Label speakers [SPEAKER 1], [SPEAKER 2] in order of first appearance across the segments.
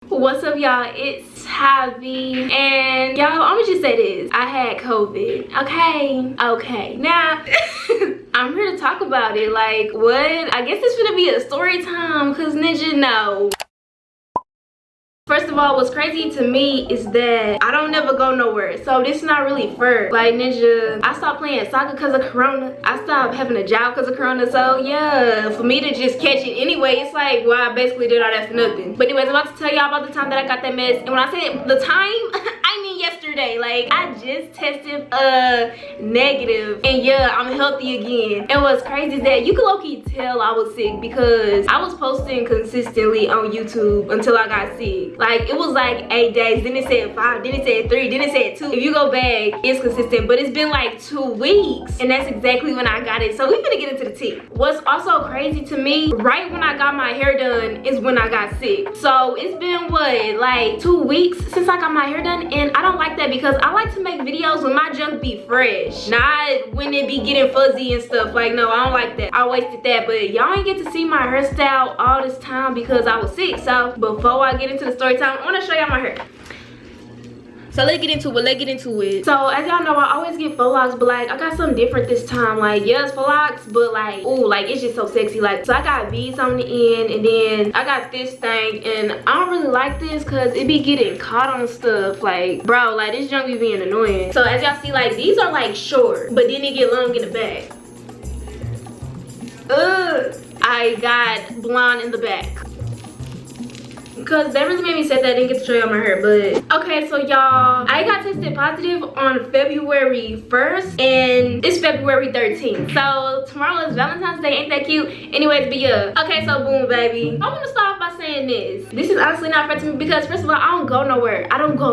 [SPEAKER 1] What's up, y'all? It's Javi, and y'all, I'ma just say this: I had COVID. Okay. Now I'm here to talk about it. Like, what? I guess it's gonna be a story time, cause Ninja know. First of all, what's crazy to me is that I don't never go nowhere, so this is not really fair. Like, Ninja, I stopped playing soccer because of Corona. I stopped having a job because of Corona, so yeah, for me to just catch it anyway, it's like, well, I basically did all that for nothing. But anyways, I'm about to tell y'all about the time that I got that mess, and when I say the time, I mean yesterday. Like, I just tested negative, and yeah, I'm healthy again. And what's crazy is that you can low-key tell I was sick because I was posting consistently on YouTube until I got sick. Like, it was like 8 days, then it said 5, then it said 3, then it said 2. If you go back, it's consistent, but it's been like 2 weeks, and that's exactly when I got it. So we're gonna get into the tea. What's also crazy to me, right when I got my hair done is when I got sick. So it's been what, like 2 weeks since I got my hair done, and I don't like that because I like to make videos when my junk be fresh, not when it be getting fuzzy and stuff. Like, no, I don't like that. I wasted that, but y'all ain't get to see my hairstyle all this time because I was sick. So before I get into the story time, I want to show y'all my hair. So let's get into it. So as y'all know, I always get faux locks, but like I got something different this time. Like, yeah, it's faux locks, but like, ooh, like it's just so sexy. Like, so I got beads on the end, and then I got this thing, and I don't really like this because it be getting caught on stuff. Like, bro, like this junk be being annoying. So as y'all see, like these are like short, but then they get long in the back. I got blonde in the back. Because that really made me sad that I didn't get to show y'all my hair. But okay, so y'all, I got tested positive on February 1st, and it's February 13th. So tomorrow is Valentine's Day. Ain't that cute? Anyways, but yeah. Okay, so boom, baby. I want to start off by saying this is honestly not fair to me because first of all, I don't go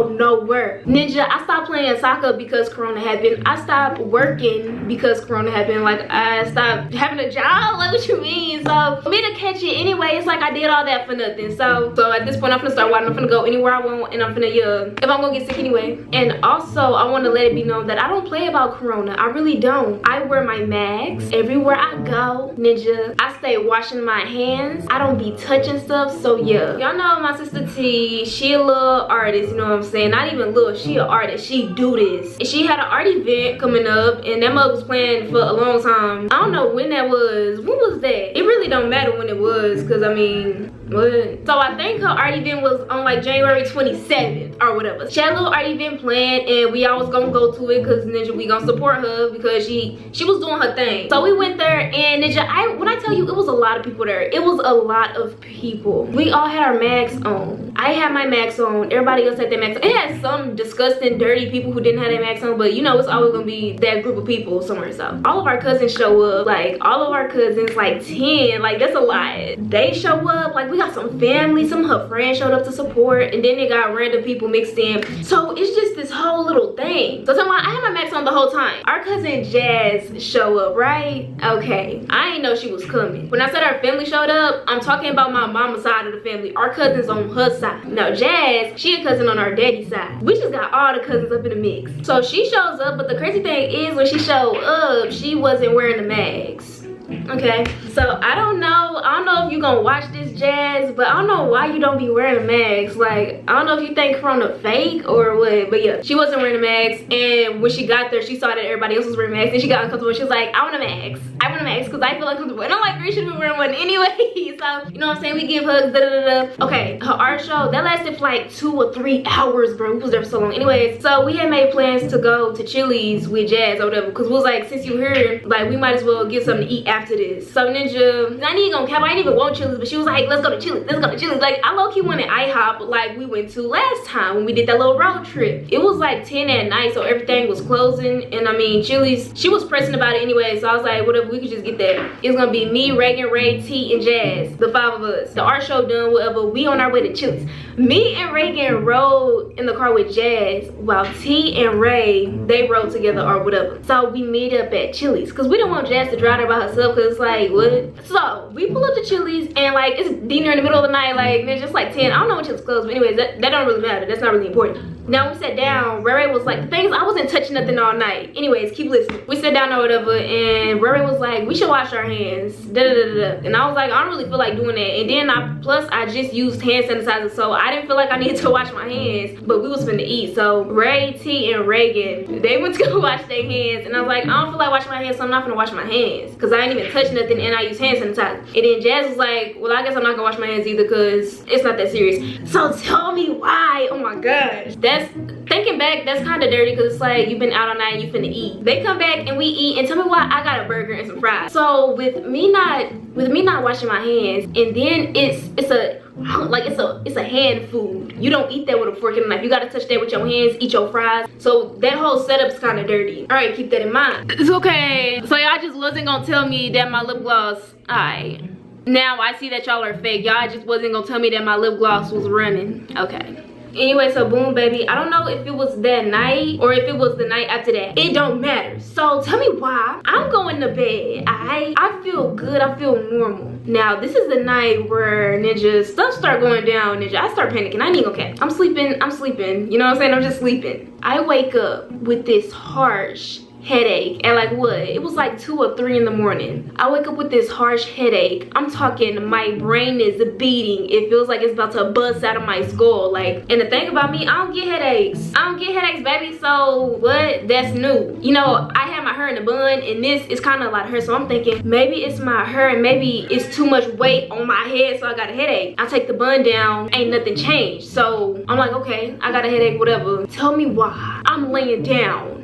[SPEAKER 1] nowhere. Ninja, I stopped playing soccer because Corona happened. I stopped working because Corona happened. Like, I stopped having a job. Like, what you mean? So for me to catch it anyway, it's like I did all that for nothing. So at this point, I'm gonna start watching. I'm gonna go anywhere I want, and I'm gonna, if I'm gonna get sick anyway. And also, I want to let it be known that I don't play about Corona. I really don't. I wear my mask everywhere I go, Ninja. I stay washing my hands. I don't be touching stuff. So yeah, y'all know my sister T. She a little artist, you know what I'm saying? Not even little. She an artist. She do this. And she had an art event coming up, and that mug was planned for a long time. I don't know when that was. When was that? It really don't matter when it was, cause I mean, what? So I think her art event was on like January 27th or whatever. She had a little art event planned, and we all was gonna go to it because Ninja, we gonna support her because she was doing her thing. So we went there, and Ninja, when I tell you, it was a lot of people there. It was a lot of people. We all had our masks on. I had my mask on. Everybody else had their masks on. It had some disgusting, dirty people who didn't have their masks on, but you know, it's always gonna be that group of people somewhere. So all of our cousins show up. Like, all of our cousins, like 10, like that's a lot. They show up. Like, we got some family, some of her friends showed up to support, and then they got random people mixed in. So it's just this whole little thing. So I had my mask on the whole time. Our cousin Jazz show up, right? Okay, I didn't know she was coming. When I said our family showed up, I'm talking about my mama's side of the family. Our cousins on her side. Now Jazz, she a cousin on our daddy's side. We just got all the cousins up in the mix. So she shows up, but the crazy thing is when she showed up, she wasn't wearing the mask. Okay, so I don't know if you gonna watch this, Jazz, but I don't know why you don't be wearing a mask. Like, I don't know if you think Corona fake or what, but yeah, she wasn't wearing a mask. And when she got there, she saw that everybody else was wearing masks, and she got uncomfortable. She was like, I want a mask because I feel uncomfortable. And I'm like, you should have been wearing one anyway. So you know what I'm saying, we give hugs, Okay, her art show that lasted for like 2 or 3 hours, bro. We was there for so long. Anyways, so we had made plans to go to Chili's with Jazz or whatever, because we was like, since you here, like, we might as well get something to eat after this. So Ninja, I ain't gonna cap, I didn't even want Chili's, but she was like, let's go to Chili's. Like, I low-key wanted IHOP like we went to last time when we did that little road trip. It was like 10 at night, so everything was closing, and I mean, Chili's, she was pressing about it anyway, so I was like, whatever, we could just get that. It's gonna be me, Reagan, Ray, T, and Jazz, the 5 of us. The art show done, whatever, we on our way to Chili's. Me and Reagan rode in the car with Jazz, while T and Ray, they rode together or whatever. So we meet up at Chili's, because we didn't want Jazz to drive there by herself. up because like what? So we pull up to Chili's and like it's dinner in the middle of the night, like it's just like 10. I don't know when Chili's closed, but anyways, that don't really matter. That's not really important. Now we sat down. Ray was like, the thing is, I wasn't touching nothing all night. Anyways, keep listening. We sat down or whatever, and Ray was like, we should wash our hands. Da da da da. And I was like, I don't really feel like doing that. And then I just used hand sanitizer, so I didn't feel like I needed to wash my hands. But we was finna eat, so Ray, T, and Reagan, they went to go wash their hands, and I was like, I don't feel like washing my hands, so I'm not gonna wash my hands because I ain't even touch nothing and I use hand sanitizer. And then Jazz was like, well, I guess I'm not gonna wash my hands either because it's not that serious. So tell me why. Oh my gosh. That's, thinking back, that's kind of dirty because it's like you've been out all night and you finna eat. They come back and we eat, and tell me why I got a burger and some fries. So with me not washing my hands, and then it's a hand food. You don't eat that with a fork and a knife. You gotta touch that with your hands, eat your fries. So that whole setup's kind of dirty. All right, keep that in mind. It's okay. So y'all just wasn't gonna tell me that my lip gloss, alright. Now I see that y'all are fake. Y'all just wasn't gonna tell me that my lip gloss was running. Okay. Anyway, so boom, baby. I don't know if it was that night or if it was the night after that. It don't matter. So tell me why I'm going to bed. I feel good. I feel normal. Now, this is the night where Ninja stuff start going down. Ninja, I start panicking. I ain't even okay. I'm sleeping. You know what I'm saying? I'm just sleeping. I wake up with this harsh headache at like what? It was like 2 or 3 in the morning. I wake up with this harsh headache. I'm talking, my brain is beating. It feels like it's about to bust out of my skull. Like, and the thing about me, I don't get headaches. I don't get headaches, baby. So what? That's new. You know, I had my hair in a bun, and this is kind of like her. So I'm thinking maybe it's my hair, and maybe it's too much weight on my head, so I got a headache. I take the bun down, ain't nothing changed. So I'm like, okay, I got a headache, whatever. Tell me why. I'm laying down.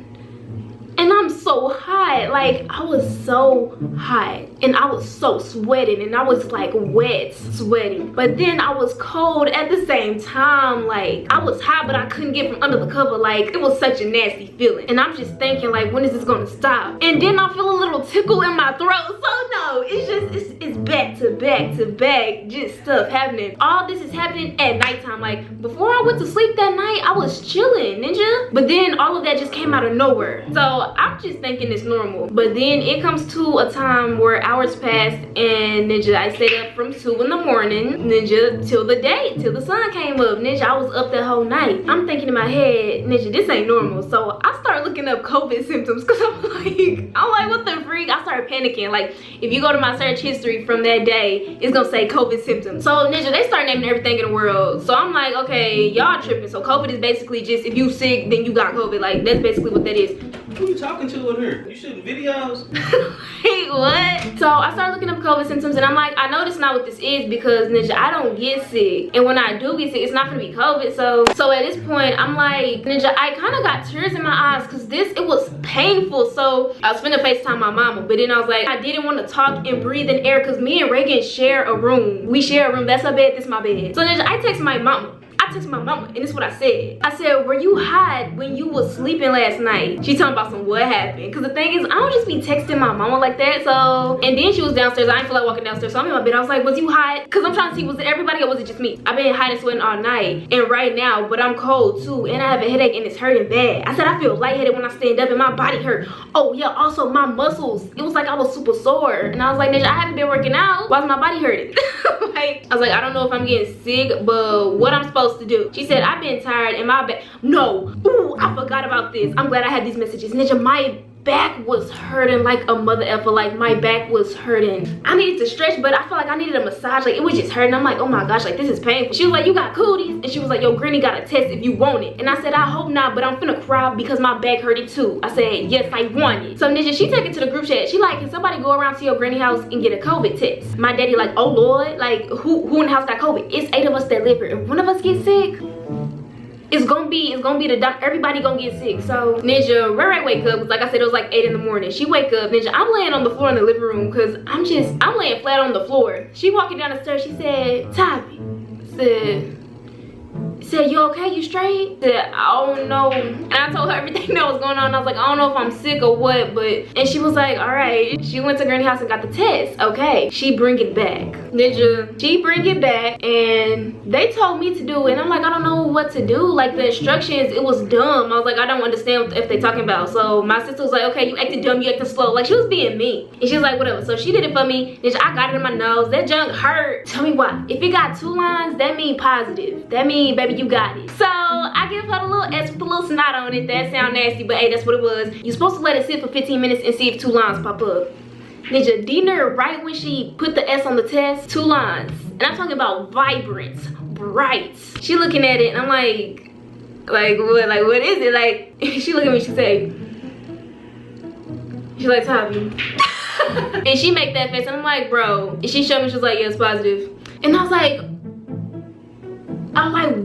[SPEAKER 1] And I'm so hot. Like, I was so hot. And I was so sweating. And I was like wet sweating. But then I was cold at the same time. Like, I was hot, but I couldn't get from under the cover. Like, it was such a nasty feeling. And I'm just thinking, like, when is this gonna stop? And then I feel a little tickle in my throat. So no, it's just, it's back to back to back. Just stuff happening. All this is happening at nighttime. Like, before I went to sleep that night, I was chilling, Ninja. But then all of that just came out of nowhere. So I'm just thinking it's normal. But then it comes to a time where hours passed, and Ninja, I stayed up from 2 in the morning, Ninja, till the sun came up. Ninja, I was up that whole night. I'm thinking in my head, Ninja, this ain't normal. So I start looking up COVID symptoms because I'm like, what the freak? I started panicking. Like, if you go to my search history from that day, it's gonna say COVID symptoms. So Ninja, they start naming everything in the world. So I'm like, okay, y'all tripping. So COVID is basically just, if you sick, then you got COVID. Like, that's basically what that is.
[SPEAKER 2] Who you talking to in here? You shooting videos?
[SPEAKER 1] Wait, what? So I started looking up COVID symptoms, and I'm like, I know this is not what this is because, Ninja, I don't get sick. And when I do get sick, it's not gonna be COVID. So at this point, I'm like, Ninja, I kind of got tears in my eyes because it was painful. So I was finna FaceTime my mama, but then I was like, I didn't want to talk and breathe in air because me and Reagan share a room. We share a room. That's her bed, this is my bed. So Ninja, I text my mama. And this is what I said. I said, were you hot when you was sleeping last night? She talking about some what happened. Because the thing is, I don't just be texting my mama like that. So, and then she was downstairs. I didn't feel like walking downstairs. So I'm in my bed. I was like, was you hot? Because I'm trying to see, was it everybody or was it just me? I've been hot and sweating all night. And right now, but I'm cold too. And I have a headache and it's hurting bad. I said, I feel lightheaded when I stand up and my body hurt. Oh yeah, also my muscles. It was like I was super sore. And I was like, Ninja, I haven't been working out. Why's my body hurting? Like, I was like, I don't know if I'm getting sick, but what I'm supposed to do. She said, I've been tired and my back. No. Ooh, I forgot about this. I'm glad I had these messages. Ninja, my back was hurting like a mother effer. Like, my back was hurting. I needed to stretch, but I felt like I needed a massage. Like, it was just hurting. I'm like, oh my gosh, like, this is painful. She was like, you got cooties? And she was like, yo, Granny got a test if you want it. And I said, I hope not, but I'm finna cry because my back hurting too. I said, yes, I want it. So Ninja, she took it to the group chat. She like, can somebody go around to your granny house and get a COVID test? My daddy like, oh Lord, like, who in the house got COVID? It's 8 of us that live here. If one of us gets sick, it's gonna be the doctor. Everybody gonna get sick. So Ninja, Ray wake up. Like I said, it was like 8 in the morning. She wake up. Ninja, I'm laying on the floor in the living room because I'm laying flat on the floor. She walking down the stairs. She said, Tavi, said, you okay? You straight? I said, I don't know. And I told her everything that was going on. I was like, I don't know if I'm sick or what, but, and she was like, all right. She went to Granny house and got the test. Okay, she bring it back. Ninja, she bring it back and they told me to do it. And I'm like, I don't know what to do. Like the instructions, it was dumb. I was like, I don't understand what they talking about. So my sister was like, okay, you acted dumb, you acted slow. Like she was being mean. And she was like, whatever. So she did it for me. Ninja, I got it in my nose. That junk hurt. Tell me why. If it got 2 lines, that mean positive. That mean, baby, you got it. So I give her the little S with the little snot on it. That sound nasty, but hey, that's what it was. You're supposed to let it sit for 15 minutes and see if 2 lines pop up. Ninja, D-Ner, right when she put the S on the test, 2 lines. And I'm talking about vibrant, bright. She looking at it and I'm like what? Like, what is it? Like, she look at me, she say, she like, Tavi. And she make that face and I'm like, bro. And she showed me, she was like, yeah, it's positive. And I was like,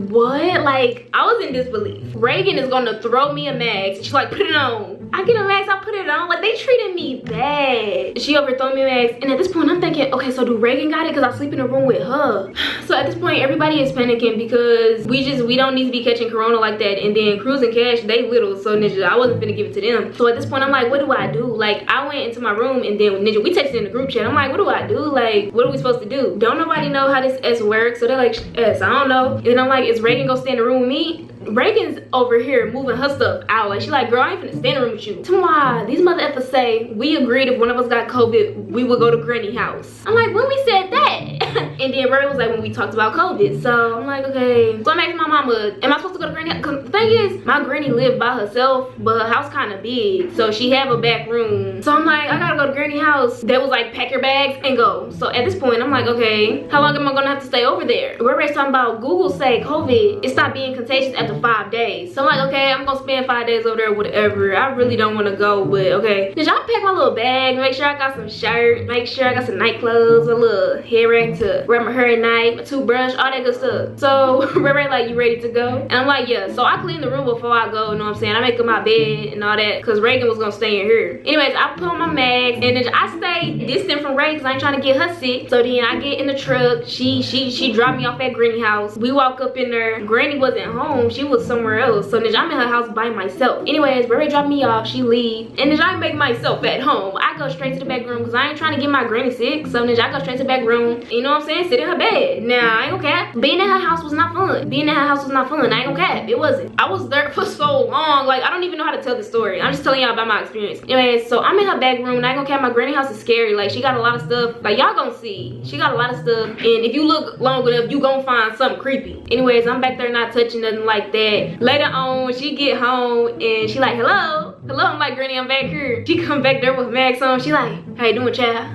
[SPEAKER 1] what? Like, I was in disbelief. Reagan is gonna throw me a mask. She's like, put it on. I get a mask, I put it on. Like, they treated me bad. She overthrew me a mask. And at this point, I'm thinking, okay, so do Reagan got it? Because I sleep in a room with her. So at this point, everybody is panicking because we don't need to be catching corona like that. And then Cruz and Cash, they little. So Ninja, I wasn't finna give it to them. So at this point, I'm like, what do I do? Like, I went into my room and then Ninja, we texted in the group chat. I'm like, what do I do? Like, what are we supposed to do? Don't nobody know how this S works. So they're like, S, I don't know. And then I'm like, is Reagan gonna stay in the room with me? Reagan's over here moving her stuff out. Like, she like, girl, I ain't finna stay in the room with you. Tomorrow, these mother effers say, we agreed if one of us got COVID, we would go to Granny house. I'm like, when we said that? And then Ray was like, when we talked about COVID. So I'm like, okay. So I'm asking my mama, am I supposed to go to Granny house? Cause the thing is, my granny lived by herself, but her house kind of big. So she have a back room. So I'm like, I gotta go to Granny house. That was like, pack your bags and go. So at this point, I'm like, okay, how long am I gonna have to stay over there? Ray's talking about Google say COVID, it stopped being contagious after 5 days. So I'm like, okay, I'm gonna spend 5 days over there, whatever. I really don't want to go, but okay. Did y'all pack my little bag? Make sure I got some shirt. Make sure I got some night clothes, a little hair rack to wear my hair at night, my toothbrush, all that good stuff. So Ray like, you ready to go? And I'm like, yeah. So I clean the room before I go. You know what I'm saying? I make up my bed and all that because Reagan was gonna stay in here. Anyways, I put on my mask and then I stay distant from Ray because I ain't trying to get her sick. So then I get in the truck. She dropped me off at Granny house. We walk up in there. Granny wasn't home. She was somewhere else. So then I'm in her house by myself. Anyways, Ray dropped me off. She leave. And then I make myself at home. I go straight to the back room because I ain't trying to get my granny sick. So then I go straight to the back room. You know what I'm saying? Sit in her bed. Now, I ain't gonna cap. Being in her house was not fun. Being in her house was not fun. I ain't gonna cap. It wasn't. I was there for so long. Like, I don't even know how to tell the story. I'm just telling y'all about my experience. Anyways, so I'm in her back room and I ain't gonna cap. My granny house is scary. Like, she got a lot of stuff. Like, y'all gonna see. She got a lot of stuff. And if you look long enough, you gonna find something creepy. Anyways, I'm back there not touching nothing like that. Later on, she get home and she like, hello. Hello, I'm like, Granny, I'm back here. She come back there with her mask on. She like, how you doing, child?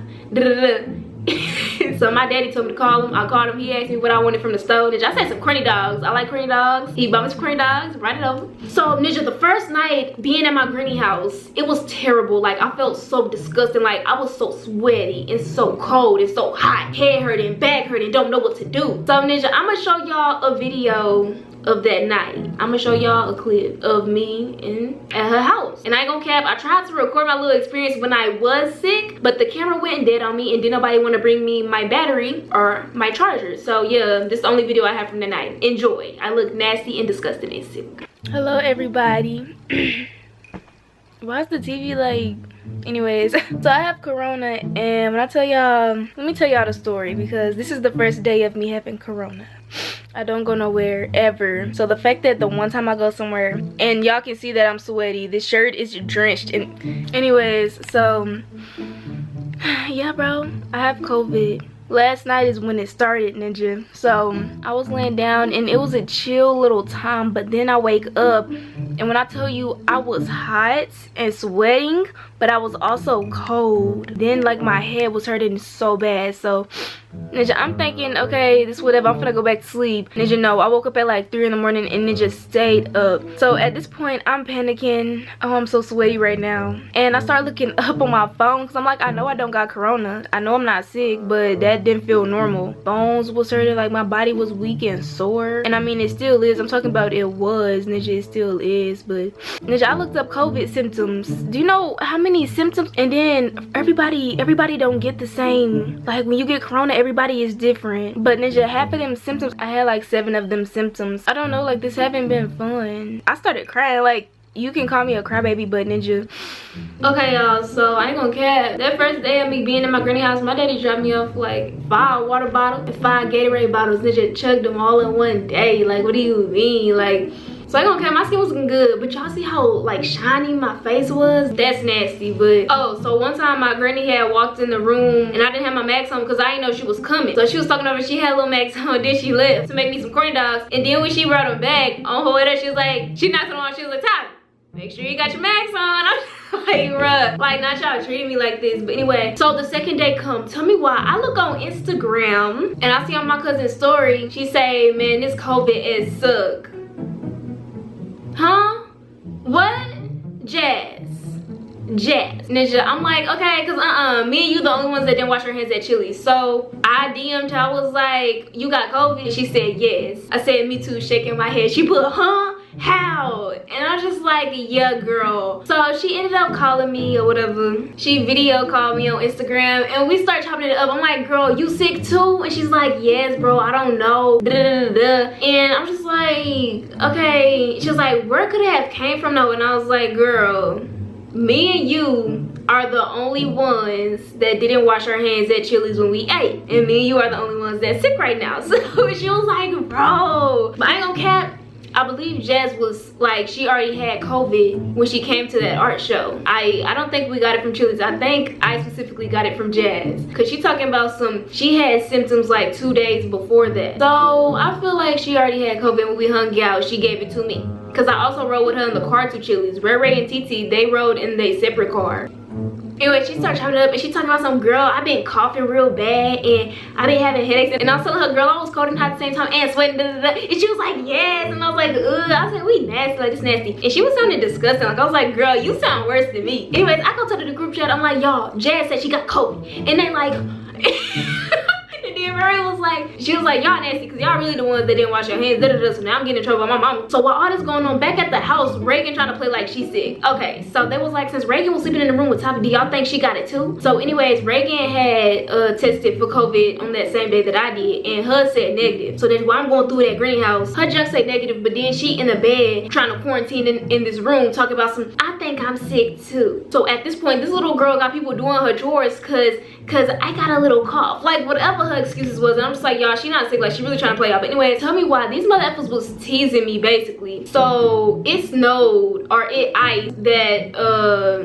[SPEAKER 1] So my daddy told me to call him. I called him. He asked me what I wanted from the store. Ninja, I said some corny dogs. I like corny dogs. He bought me some corny dogs. Right it over. So Ninja, the first night being at my granny house, it was terrible. Like, I felt so disgusting. Like, I was so sweaty and so cold and so hot. Head hurting, back hurting, don't know what to do. So Ninja, I'm gonna show y'all a video of that night. I'm gonna show y'all a clip of me at her house. And I ain't gonna cap, I tried to record my little experience when I was sick, but the camera went dead on me and didn't nobody want to bring me my battery or my charger. So yeah, this is the only video I have from the night. Enjoy. I look nasty and disgusting and sick. Hello everybody. Why is the TV like... Anyways, so I have corona, and when I tell y'all, let me tell y'all the story, because this is the first day of me having corona. I don't go nowhere ever. So the fact that the one time I go somewhere and y'all can see that I'm sweaty, this shirt is drenched in... Anyways, so yeah, bro, I have COVID. Last night is when it started, Ninja. So I was laying down and it was a chill little time, but then I wake up and when I tell you I was hot and sweating, but I was also cold. Then like my head was hurting so bad. So Ninja, I'm thinking, okay, this whatever, I'm gonna go back to sleep. Ninja, no, I woke up at like 3 in the morning and Ninja stayed up. So at this point I'm panicking. Oh, I'm so sweaty right now. And I started looking up on my phone because I'm like, I know I don't got corona. I know I'm not sick, but that didn't feel normal. Bones was hurting, like my body was weak and sore. And I mean, it still is. I'm talking about it was, Ninja, it still is. is, but ninja, I looked up COVID symptoms. Do you know how many symptoms? And then everybody don't get the same. Like when you get corona, everybody is different. But ninja, half of them symptoms, I had like 7 of them symptoms. I don't know, like this haven't been fun. I started crying. Like, you can call me a crybaby, but ninja. Okay, y'all, so I ain't gonna cap. That first day of me being in my granny house, my daddy dropped me off like 5 water bottles and 5 Gatorade bottles. Ninja chugged them all in one day. Like, what do you mean? Like, so I ain't gonna cap, my skin was looking good, but y'all see how like shiny my face was? That's nasty. But oh, so one time my granny had walked in the room and I didn't have my mask on because I didn't know she was coming. So she was talking over, she had a little mask on, then she left to make me some corny dogs. And then when she brought them back, on her way there, she was like, she knocked it on, she was like, Top, make sure you got your mask on. I'm like, bruh, like, not y'all treating me like this. But anyway, so the second day come, tell me why I look on Instagram and I see on my cousin's story, she say, man, this COVID is suck. Huh? What? Jazz. Ninja, I'm like, okay, cause me and you the only ones that didn't wash our hands at Chili's. So I DM'd her, I was like, you got COVID? She said yes. I said me too, shaking my head. She put, huh? How? And I was just like, yeah, girl. So she ended up calling me or whatever. She video called me on Instagram and we start chopping it up. I'm like, girl, you sick too? And she's like, yes, bro, I don't know. And I'm just like, okay. She was like, where could it have came from though? And I was like, girl, me and you are the only ones that didn't wash our hands at Chili's when we ate. And me and you are the only ones that's sick right now. So she was like, bro. But I ain't gonna cap. I believe Jazz was like, she already had COVID when she came to that art show. I don't think we got it from Chili's. I think I specifically got it from Jazz. Cause she talking about she had symptoms like 2 days before that. So I feel like she already had COVID when we hung out. She gave it to me. Cause I also rode with her in the car to Chili's. Ray and TT, they rode in their separate car. Anyway, she started chopping it up and she talking about some girl, I've been coughing real bad and I've been having headaches. And I was telling her, girl, I was cold and hot at the same time and sweating, And she was like, yes. And I was like, ugh. I was like, we nasty, like this nasty. And she was sounding disgusting. Like, I was like, girl, you sound worse than me. Anyways, I go to the group chat. I'm like, y'all, Jazz said she got COVID. And they like, and then Mary was like, she was like, y'all nasty because y'all really the ones that didn't wash your hands. So now I'm getting in trouble by my mama. So while all this going on back at the house, Reagan trying to play like she's sick. Okay, so they was like, since Reagan was sleeping in the room with Tavi, do y'all think she got it too? So anyways, Reagan had tested for COVID on that same day that I did, and her said negative. So that's why I'm going through that granny house. Her junk said negative, but then she in the bed trying to quarantine in this room talking about some, I think I'm sick too. So at this point, this little girl got people doing her chores cause I got a little cough. Like whatever her excuses was, and I'm just like, y'all, she not sick, like she really trying to play y'all. But anyway, tell me why these mother effers was teasing me basically. So it snowed or it iced that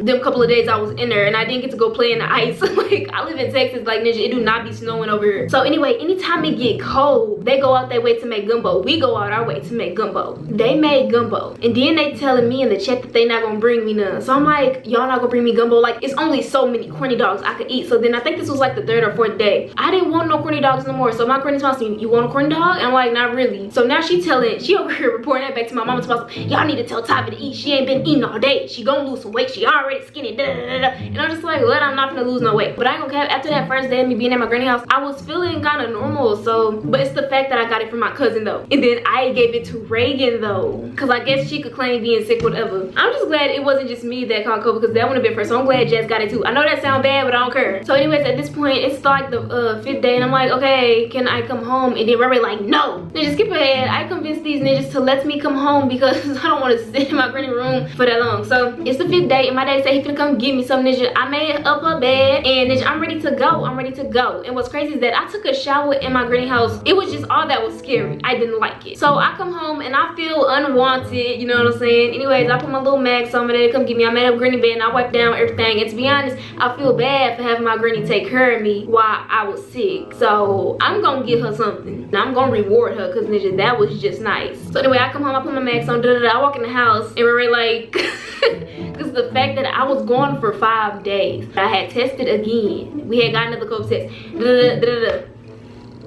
[SPEAKER 1] them couple of days I was in there and I didn't get to go play in the ice. Like I live in Texas, like ninja, it do not be snowing over here. So anyway, anytime it get cold, they go out their way to make gumbo. We go out our way to make gumbo. They made gumbo. And then they telling me in the chat that they not gonna bring me none. So I'm like, y'all not gonna bring me gumbo? Like it's only so many corny dogs I could eat. So then I think this was like the 3rd or 4th day. I didn't want no corny dogs no more. So my granny's mom said, you want a corny dog? And I'm like, not really. So now she over here reporting that back to my mama. Y'all need to tell Tavi to eat. She ain't been eating all day. She gonna lose some weight. She already skinny. And I'm just like, what? I'm not gonna lose no weight. But I ain't gonna cap. After that first day of me being at my granny house, I was feeling kind of normal. So, but it's the fact that I got it from my cousin though. And then I gave it to Reagan though. Cause I guess she could claim being sick, whatever. I'm just glad it wasn't just me that caught COVID because that wouldn't have been first. So I'm glad Jess got it too. I know that sounds bad, but I don't care. So anyways, at this point, it's like the 5th day and I'm like, okay, can I come home? And then Ray like, no. Ninja, skip ahead. I convinced these ninjas to let me come home because I don't want to sit in my granny room for that long. So it's the 5th day and my daddy said he finna come get me some. Ninja, I made up her bed and ninja, I'm ready to go. I'm ready to go. And what's crazy is that I took a shower in my granny house. It was just all that was scary. I didn't like it. So I come home and I feel unwanted, you know what I'm saying? Anyways, I put my little mask on, my daddy come get me. I made up granny bed and I wiped down everything. And to be honest, I feel bad for having my granny take care of me while I was sick. So I'm gonna give her something. Now I'm gonna reward her because ninja, that was just nice. So anyway, I come home, I put my mask on, I walk in the house and we're like, because the fact that I was gone for 5 days, I had tested again. We had gotten another COVID test.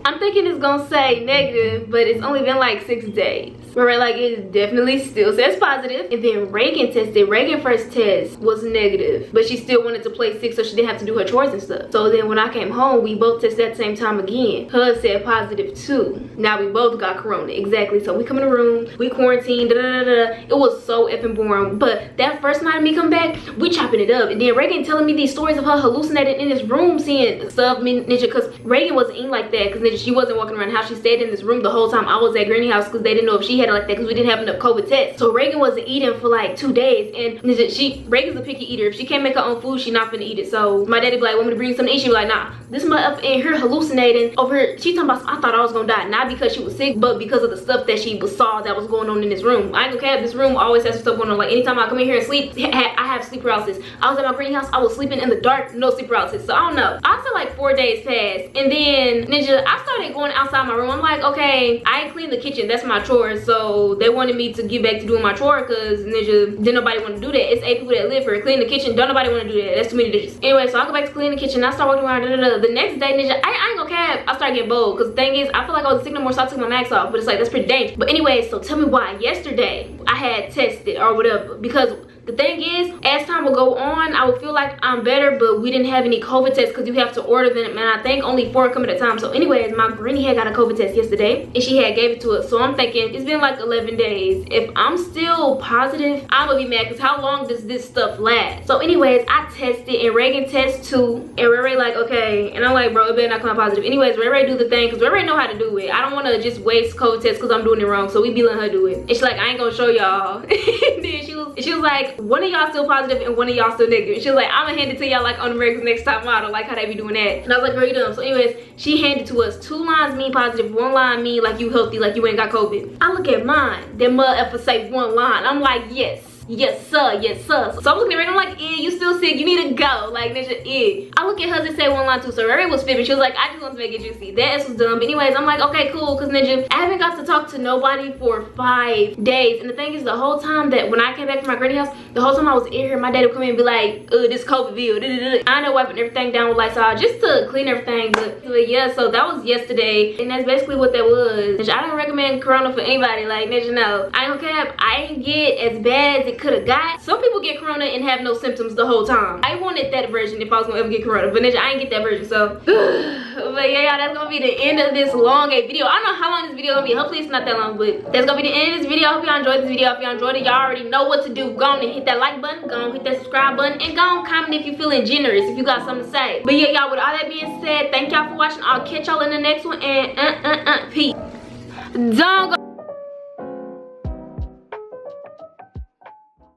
[SPEAKER 1] I'm thinking it's gonna say negative, but it's only been like 6 days. Right, like it definitely still says positive. And then Reagan tested. Reagan first test was negative, but she still wanted to play sick so she didn't have to do her chores and stuff. So then when I came home, we both tested at the same time again. Hers said positive too. Now we both got corona. Exactly. So we come in the room, we quarantined, It was so effing boring. But that first night of me come back, we chopping it up. And then Reagan telling me these stories of her hallucinating in this room, seeing stuff, ninja, because Reagan wasn't eating like that, because ninja, she wasn't walking around the house. She stayed in this room the whole time I was at Granny house, because they didn't know if she had it like that, because we didn't have enough COVID tests. So Reagan wasn't eating for like 2 days, and ninja, Reagan's a picky eater. If she can't make her own food, she not finna eat it. So my daddy be like, want me to bring something to eat? She be like, nah, this mother up in here hallucinating over here. She talking about, I thought I was gonna die, not because she was sick, but because of the stuff that she saw that was going on in this room. I ain't gonna cap, this room always has stuff going on. Like anytime I come in here and sleep, I have sleep paralysis. I was at my Granny house, I was sleeping in the dark, no sleep paralysis. So I don't know. I feel like 4 days passed, and then ninja, I started going outside my room. I'm like, okay, I ain't cleaned the kitchen, that's my chore. So they wanted me to get back to doing my chore, because ninja, didn't nobody want to do that. It's 8 people that live here. Clean the kitchen, don't nobody want to do that. That's too many dishes. Anyway, so I go back to clean the kitchen. I start walking around. The next day, ninja, I ain't gonna cap, I started getting bold, because the thing is, I feel like I was sick no more, so I took my mask off. But it's like, that's pretty dangerous. But anyway, so tell me why yesterday I had tested or whatever, because the thing is, as time will go on, I will feel like I'm better, but we didn't have any COVID tests because you have to order them, and I think only 4 come at a time. So anyways, my granny had got a COVID test yesterday, and she had gave it to us. So I'm thinking, it's been like 11 days. If I'm still positive, I'm gonna be mad, because how long does this stuff last? So anyways, I tested, and Reagan tests too, and Ray Ray like, okay, and I'm like, bro, it better not come out positive. Anyways, Ray Ray do the thing, because Ray Ray know how to do it. I don't want to just waste COVID tests because I'm doing it wrong, so we be letting her do it. And she's like, I ain't gonna show y'all. Then she was like, one of y'all still positive and one of y'all still negative. She was like, I'm gonna hand it to y'all like on America's Next Top Model, like how they be doing that. And I was like, girl, you dumb. So anyways, she handed to us 2 lines mean positive, 1 line mean like you healthy, like you ain't got COVID. I look at mine, that motherfucker say 1 line. I'm like, yes. Yes sir, yes sir. So I'm looking at Ray, I'm like, you still sick, you need to go. Like, ninja, I look at hers and say 1 line too. So Ray was fibbing. She was like, I just want to make it juicy. That ass was dumb. But anyways, I'm like, okay, cool, because ninja, I haven't got to talk to nobody for 5 days. And the thing is, the whole time that when I came back from my granny house, the whole time I was in here, my dad would come in and be like, this COVID video. I know wiping everything down with Lysol just to clean everything. But yeah, so that was yesterday, and that's basically what that was. Ninja, I don't recommend Corona for anybody. Like, ninja, no. I don't care. I didn't get as bad as it could have got. Some people get Corona and have no symptoms the whole time. I wanted that version if I was gonna ever get Corona, but ninja, I ain't get that version. So but yeah, y'all, that's gonna be the end of this long video. I don't know how long this video gonna be. Hopefully it's not that long, but that's gonna be the end of this video. I hope y'all enjoyed this video. If y'all enjoyed it, y'all already know what to do. Go on and hit that like button, go on and hit that subscribe button, and go on comment if you're feeling generous, if you got something to say. But yeah, y'all, with all that being said, thank y'all for watching. I'll catch y'all in the next one, and peace. Don't go